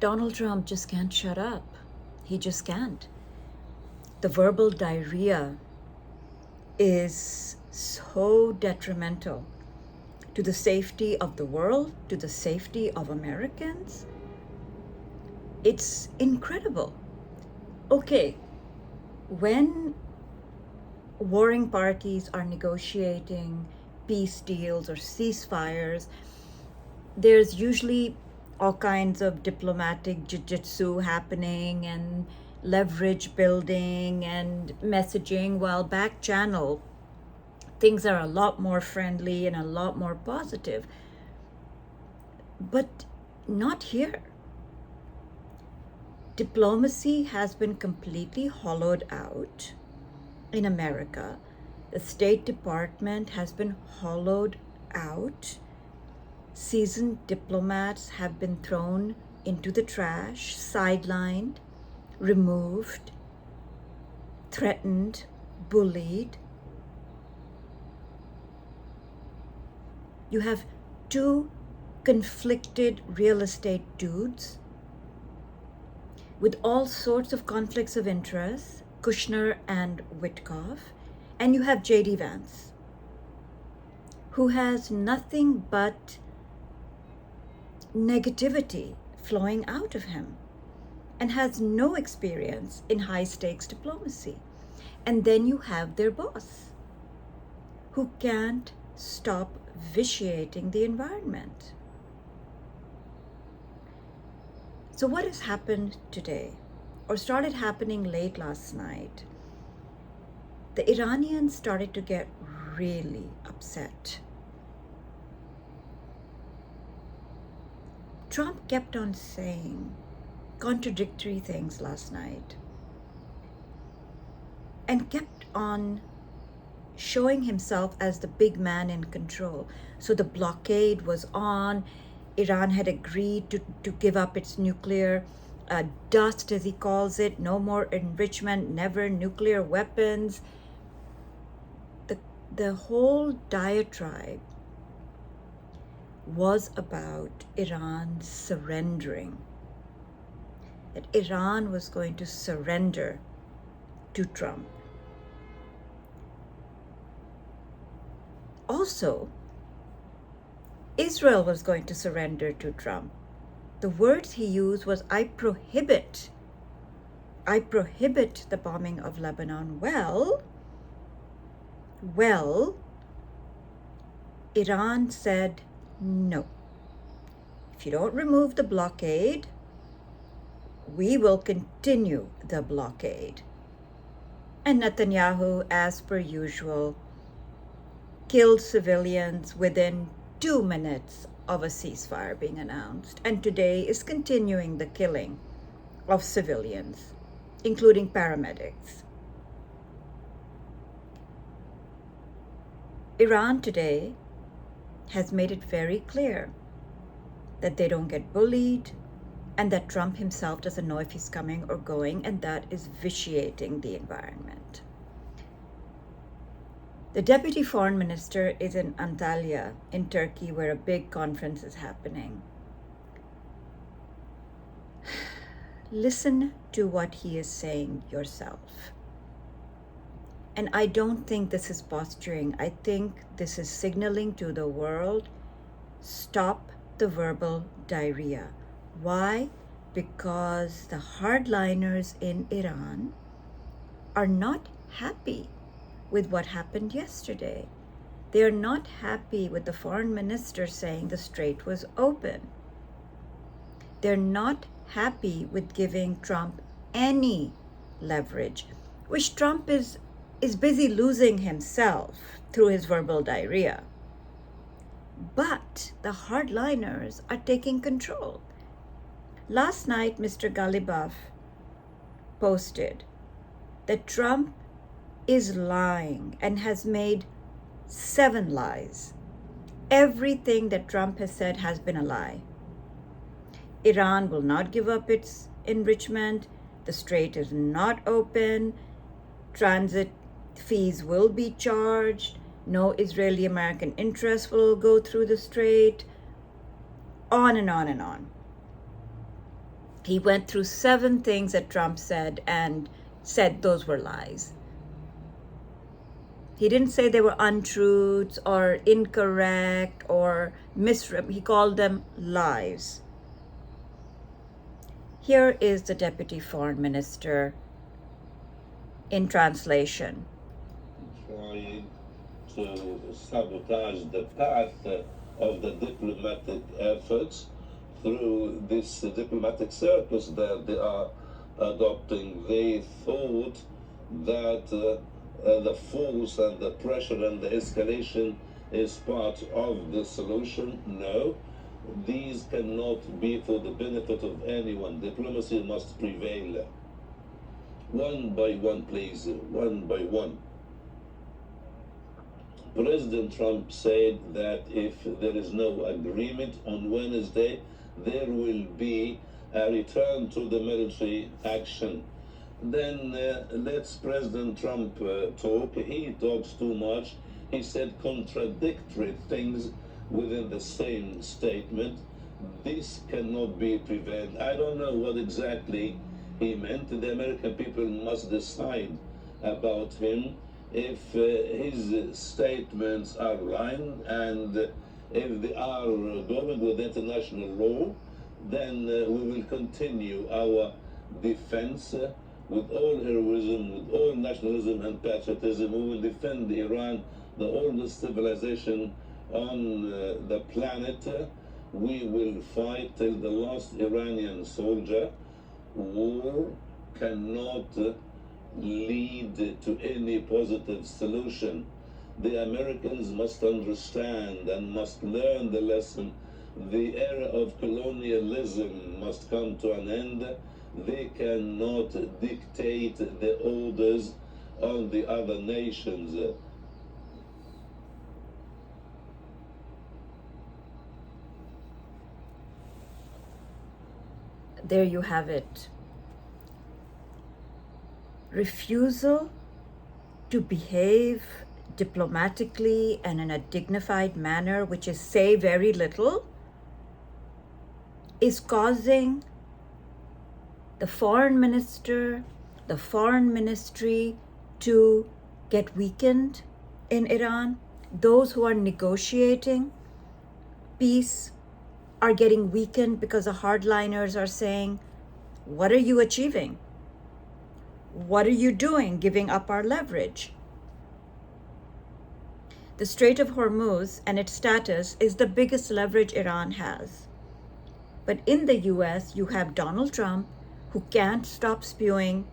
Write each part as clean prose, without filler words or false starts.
Donald Trump just can't shut up. He just can't. The verbal diarrhea is so detrimental to the safety of the world, to the safety of Americans. It's incredible. Okay, when warring parties are negotiating peace deals or ceasefires, there's usually all kinds of diplomatic jiu-jitsu happening and leverage building and messaging, while back channel things are a lot more friendly and a lot more positive. But not here. Diplomacy has been completely hollowed out in America. The State Department has been hollowed out. Seasoned diplomats have been thrown into the trash, sidelined, removed, threatened, bullied. You have two conflicted real estate dudes with all sorts of conflicts of interest, Kushner and Witkoff, and you have J.D. Vance, who has nothing but negativity flowing out of him and has no experience in high-stakes diplomacy. And then you have their boss, who can't stop vitiating the environment. So what has happened today, or started happening late last night? The Iranians started to get really upset. Trump kept on saying contradictory things last night and kept on showing himself as the big man in control. So the blockade was on. Iran had agreed to give up its nuclear dust, as he calls it, no more enrichment, never nuclear weapons. The whole diatribe was about Iran surrendering, that Iran was going to surrender to Trump. Also, Israel was going to surrender to Trump. The words he used was, I prohibit the bombing of Lebanon. Well, Iran said, no. If you don't remove the blockade, we will continue the blockade. And Netanyahu, as per usual, killed civilians within 2 minutes of a ceasefire being announced, and today is continuing the killing of civilians, including paramedics. Iran today has made it very clear that they don't get bullied and that Trump himself doesn't know if he's coming or going, and that is vitiating the environment. The deputy foreign minister is in Antalya in Turkey, where a big conference is happening. Listen to what he is saying yourself. And I don't think this is posturing. I think this is signaling to the world, stop the verbal diarrhea. Why? Because the hardliners in Iran are not happy with what happened yesterday. They are not happy with the foreign minister saying the strait was open. They're not happy with giving Trump any leverage, which Trump is busy losing himself through his verbal diarrhea. But the hardliners are taking control. Last night, Mr. Ghalibaf posted that Trump is lying and has made 7 lies. Everything that Trump has said has been a lie. Iran will not give up its enrichment. The strait is not open. Transit fees will be charged. No Israeli-American interests will go through the strait. On and on and on. He went through 7 things that Trump said and said those were lies. He didn't say they were untruths or incorrect or he called them lies. Here is the Deputy Foreign Minister in translation. Trying to sabotage the path of the diplomatic efforts through this diplomatic circus that they are adopting. They thought that the force and the pressure and the escalation is part of the solution. No, these cannot be for the benefit of anyone. Diplomacy must prevail. One by one, please, one by one. President Trump said that if there is no agreement on Wednesday, there will be a return to the military action. Then let's President Trump talk. He talks too much. He said contradictory things within the same statement. This cannot be prevented. I don't know what exactly he meant. The American people must decide about him if his statements are lying, and if they are going with international law, then we will continue our defense with all heroism, with all nationalism and patriotism. We will defend Iran, the oldest civilization on the planet. We will fight till the last Iranian soldier. War cannot lead to any positive solution. The Americans must understand and must learn the lesson. The era of colonialism must come to an end. They cannot dictate the orders on the other nations. There you have it. Refusal to behave diplomatically and in a dignified manner, which is say very little, is causing the foreign minister, the foreign ministry to get weakened in Iran. Those who are negotiating peace are getting weakened because the hardliners are saying, what are you achieving? What are you doing giving up our leverage? The Strait of Hormuz and its status is the biggest leverage Iran has. But in the US, you have Donald Trump, who can't stop spewing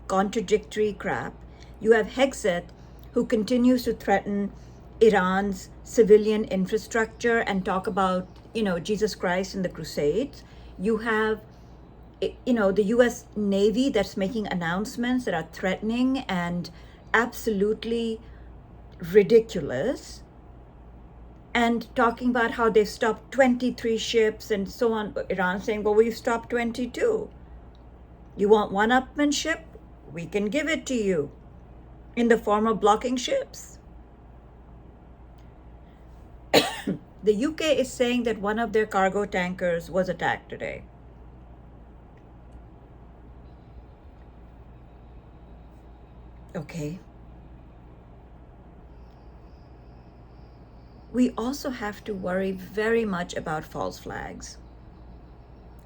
contradictory crap. You have Hegseth, who continues to threaten Iran's civilian infrastructure and talk about, Jesus Christ and the Crusades. You have, the US Navy that's making announcements that are threatening and absolutely ridiculous, and talking about how they've stopped 23 ships and so on. Iran saying, well, we've stopped 22. You want one-upmanship? We can give it to you in the form of blocking ships. The UK is saying that one of their cargo tankers was attacked today. Okay. We also have to worry very much about false flags.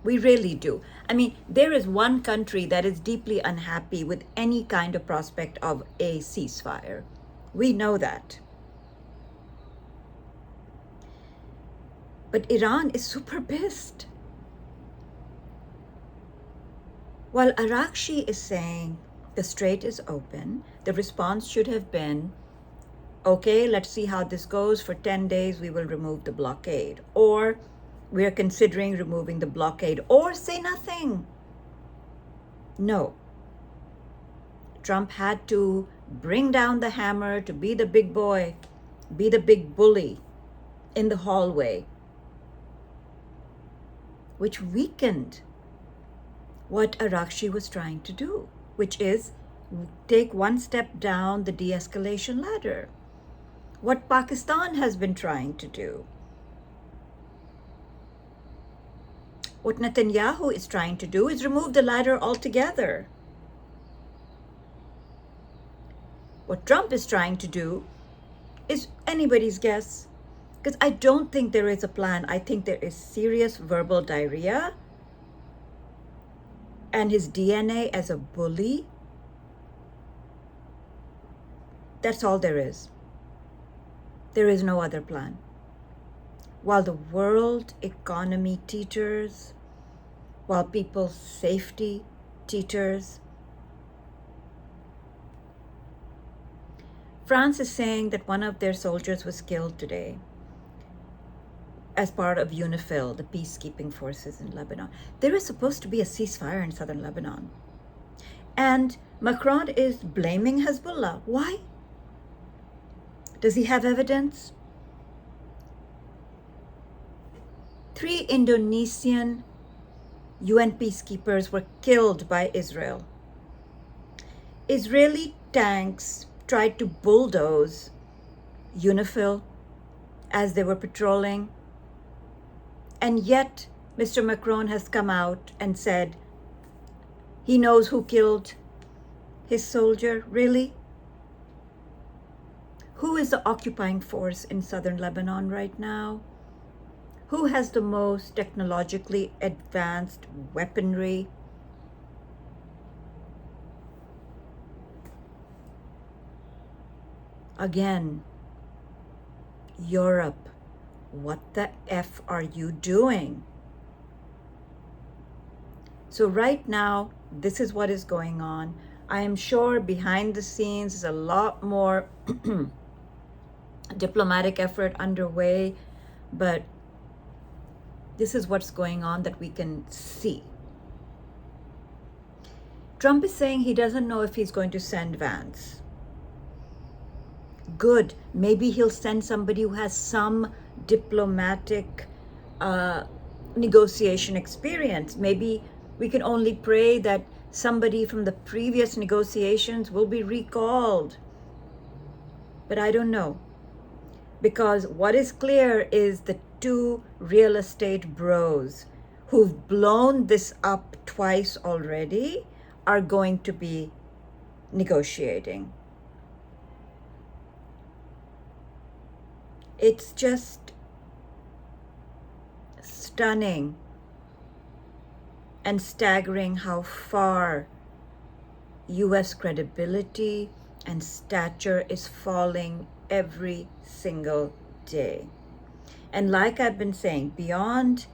We really do. I mean, there is one country that is deeply unhappy with any kind of prospect of a ceasefire. We know that. But Iran is super pissed. While Arakshi is saying the strait is open, the response should have been, okay, let's see how this goes. For 10 days, we will remove the blockade. Or we are considering removing the blockade. Or say nothing. No. Trump had to bring down the hammer to be the big boy, be the big bully in the hallway, which weakened what Arakshi was trying to do, which is take one step down the de-escalation ladder. What Pakistan has been trying to do. What Netanyahu is trying to do is remove the ladder altogether. What Trump is trying to do is anybody's guess. Because I don't think there is a plan. I think there is serious verbal diarrhea. And his DNA as a bully, that's all there is. There is no other plan. While the world economy teeters, while people's safety teeters, France is saying that one of their soldiers was killed today as part of UNIFIL, the peacekeeping forces in Lebanon. There is supposed to be a ceasefire in southern Lebanon. And Macron is blaming Hezbollah. Why? Does he have evidence? 3 Indonesian UN peacekeepers were killed by Israel. Israeli tanks tried to bulldoze UNIFIL as they were patrolling. And yet, Mr. Macron has come out and said he knows who killed his soldier. Really? Who is the occupying force in southern Lebanon right now? Who has the most technologically advanced weaponry? Again, Europe. What the F are you doing? So right now, this is what is going on. I am sure behind the scenes is a lot more diplomatic effort underway, but this is what's going on that we can see. Trump is saying he doesn't know if he's going to send Vance. Good. Maybe he'll send somebody who has some diplomatic negotiation experience. Maybe we can only pray that somebody from the previous negotiations will be recalled. But I don't know. Because what is clear is the 2 real estate bros who've blown this up twice already are going to be negotiating. It's just stunning and staggering how far US credibility and stature is falling every single day. And like I've been saying, beyond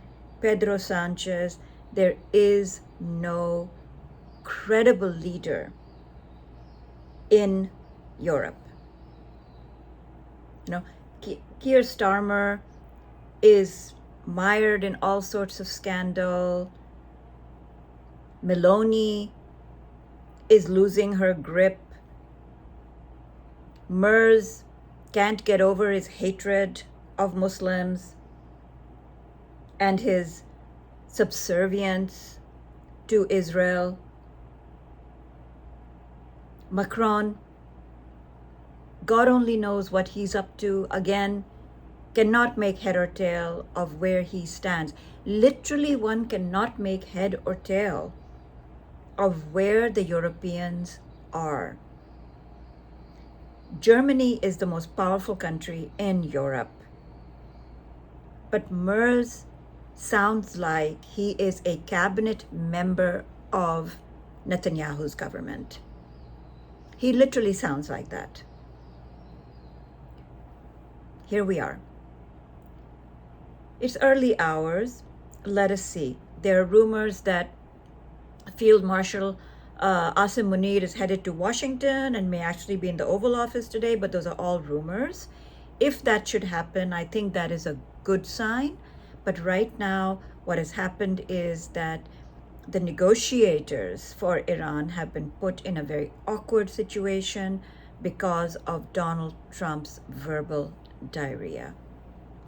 Pedro Sanchez, there is no credible leader in Europe. You know, Keir Starmer is mired in all sorts of scandal. Meloni is losing her grip. Merz can't get over his hatred of Muslims and his subservience to Israel. Macron, God only knows what he's up to. Again, cannot make head or tail of where he stands. Literally, one cannot make head or tail of where the Europeans are. Germany is the most powerful country in Europe. But Merz sounds like he is a cabinet member of Netanyahu's government. He literally sounds like that. Here we are. It's early hours. Let us see. There are rumors that Field Marshal Asim Munir is headed to Washington and may actually be in the Oval Office today, but those are all rumors. If that should happen, I think that is a good sign. But right now, what has happened is that the negotiators for Iran have been put in a very awkward situation because of Donald Trump's verbal diarrhea.